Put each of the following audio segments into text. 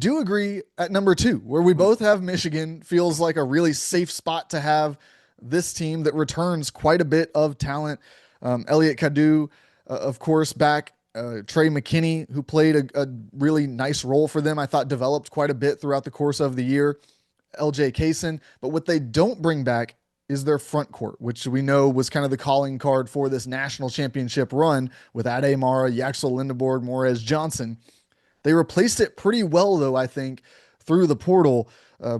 Do agree at number two, where we both have Michigan, feels like a really safe spot to have this team that returns quite a bit of talent. Elliot Cadu, of course, back. Trey McKinney, who played a really nice role for them, I thought developed quite a bit throughout the course of the year. LJ Kaysen. But what they don't bring back is their front court, which we know was kind of the calling card for this national championship run with Ade Mara, Yaxel Lindeborg, Morez Johnson. They replaced it pretty well, though, I think, through the portal,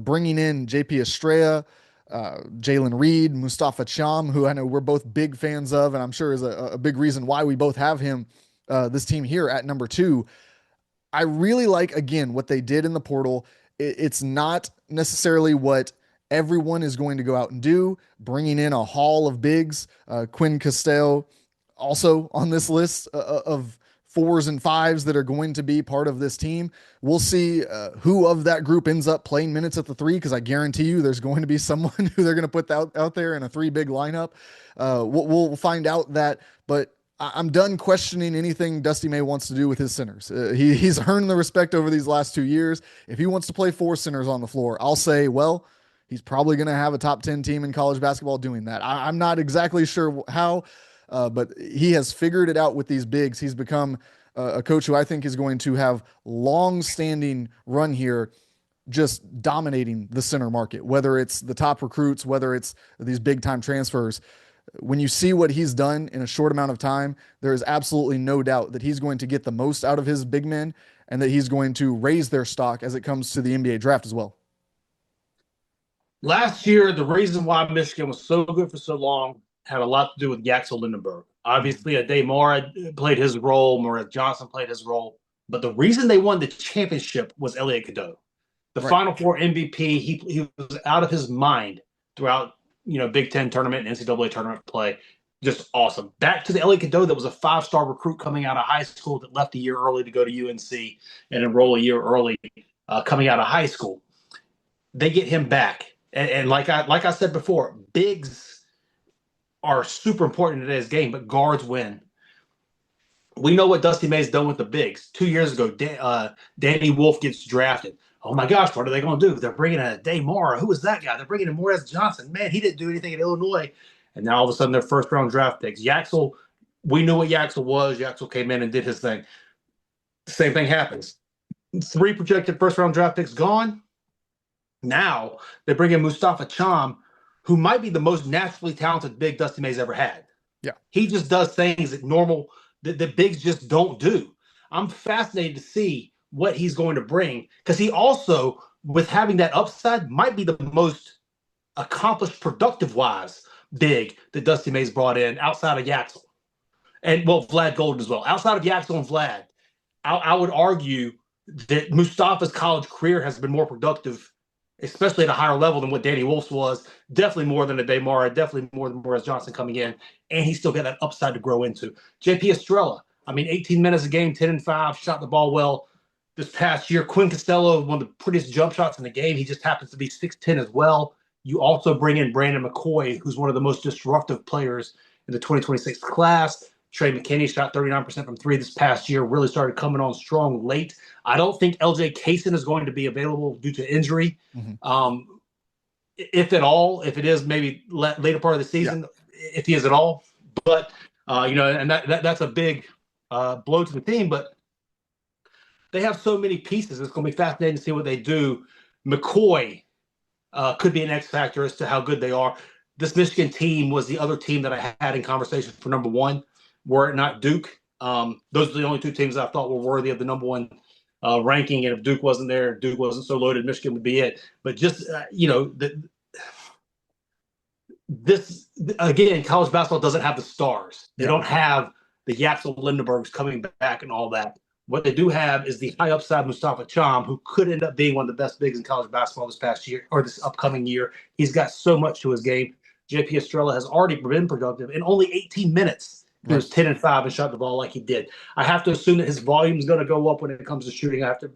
bringing in JP Estrella, Jalen Reed, Mustafa Cham, who I know we're both big fans of, and I'm sure is a big reason why we both have him, this team here at number two. I really like, again, what they did in the portal. It's not necessarily what everyone is going to go out and do, bringing in a haul of bigs. Quinn Costello also on this list of fours and fives that are going to be part of this team. We'll see who of that group ends up playing minutes at the three, because I guarantee you there's going to be someone who they're going to put out there in a three big lineup. We'll find out that, but I'm done questioning anything Dusty May wants to do with his centers. He's earned the respect over these last 2 years. If he wants to play four centers on the floor, I'll say, well, he's probably going to have a top 10 team in college basketball doing that. I'm not exactly sure how, but he has figured it out with these bigs. He's become a coach who I think is going to have long-standing run here, just dominating the center market, whether it's the top recruits, whether it's these big-time transfers. When you see what he's done in a short amount of time, there is absolutely no doubt that he's going to get the most out of his big men and that he's going to raise their stock as it comes to the NBA draft as well. Last year, the reason why Michigan was so good for so long had a lot to do with Yaxel Lindenberg. Obviously, Ade Mara played his role, Morez Johnson played his role, but the reason they won the championship was Elliot Cadeau. The Final Four MVP, he was out of his mind throughout Big Ten tournament and NCAA tournament play. Just awesome. Back to the Elliot Cadeau that was a five-star recruit coming out of high school that left a year early to go to UNC and enroll a year early coming out of high school. They get him back. And like I said before, bigs are super important in today's game, but guards win. We know what Dusty May's done with the bigs. 2 years ago, Danny Wolf gets drafted. Oh my gosh, what are they going to do? They're bringing in Ade Mara. Who is that guy? They're bringing in Morez Johnson. Man, he didn't do anything at Illinois. And now all of a sudden they're first round draft picks. Yaxel, we knew what Yaxel was. Yaxel came in and did his thing. Same thing happens. 3 projected first round draft picks gone. Now they bring in Mustafa Cham, who might be the most naturally talented big Dusty May's ever had. Yeah. He just does things that bigs just don't do. I'm fascinated to see what he's going to bring, because he also, with having that upside, might be the most accomplished productive-wise big that Dusty May's brought in outside of Yaxel. And, well, Vlad Golden as well. Outside of Yaxel and Vlad, I would argue that Mustafa's college career has been more productive, especially at a higher level, than what Danny Wolf's was. Definitely more than Ade Mara, definitely more than Morez Johnson coming in. And he's still got that upside to grow into. JP Estrella, 18 minutes a game, 10-5, shot the ball well. This past year, Quinn Costello, one of the prettiest jump shots in the game. He just happens to be 6'10" as well. You also bring in Brandon McCoy, who's one of the most disruptive players in the 2026 class. Trey McKinney shot 39% from three this past year, really started coming on strong late. I don't think LJ Kaysen is going to be available due to injury. Mm-hmm. If at all, if it is maybe later part of the season, if he is at all. But, and that's a big blow to the team. But they have so many pieces. It's going to be fascinating to see what they do. McCoy could be an X factor as to how good they are. This Michigan team was the other team that I had in conversation for number one, were it not Duke. Those are the only two teams I thought were worthy of the number one ranking. And if Duke wasn't there, Duke wasn't so loaded, Michigan would be it. But just, this, again, college basketball doesn't have the stars. They don't have the Yaxel Lindenbergs coming back and all that. What they do have is the high upside Mustafa Cham, who could end up being one of the best bigs in college basketball this past year or this upcoming year. He's got so much to his game. JP Estrella has already been productive in only 18 minutes. He was 10-5 and shot the ball like he did. I have to assume that his volume is going to go up when it comes to shooting. I have to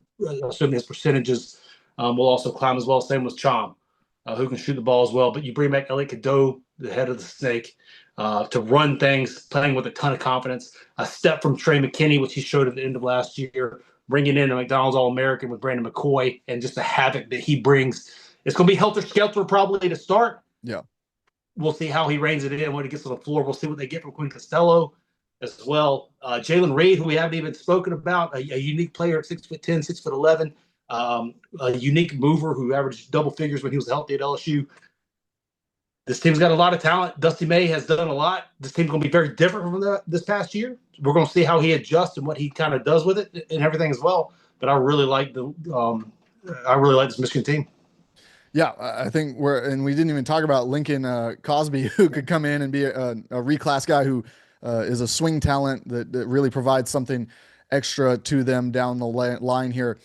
assume his percentages will also climb as well. Same with Cham, who can shoot the ball as well. But you bring back Elliot Cadeau, the head of the snake, to run things, playing with a ton of confidence. A step from Trey McKinney, which he showed at the end of last year, bringing in a McDonald's All-American with Brandon McCoy and just the havoc that he brings. It's going to be helter-skelter probably to start. Yeah. We'll see how he reins it in when he gets to the floor. We'll see what they get from Quinn Costello as well. Jalen Reed, who we haven't even spoken about, a unique player at 6'10", 6'11", a unique mover who averaged double figures when he was healthy at LSU. This team's got a lot of talent. Dusty May has done a lot. This team's going to be very different from this past year. We're going to see how he adjusts and what he kind of does with it and everything as well. But I really like this Michigan team. Yeah, I think and we didn't even talk about Lincoln Cosby, who could come in and be a reclass guy who is a swing talent that really provides something extra to them down the line here.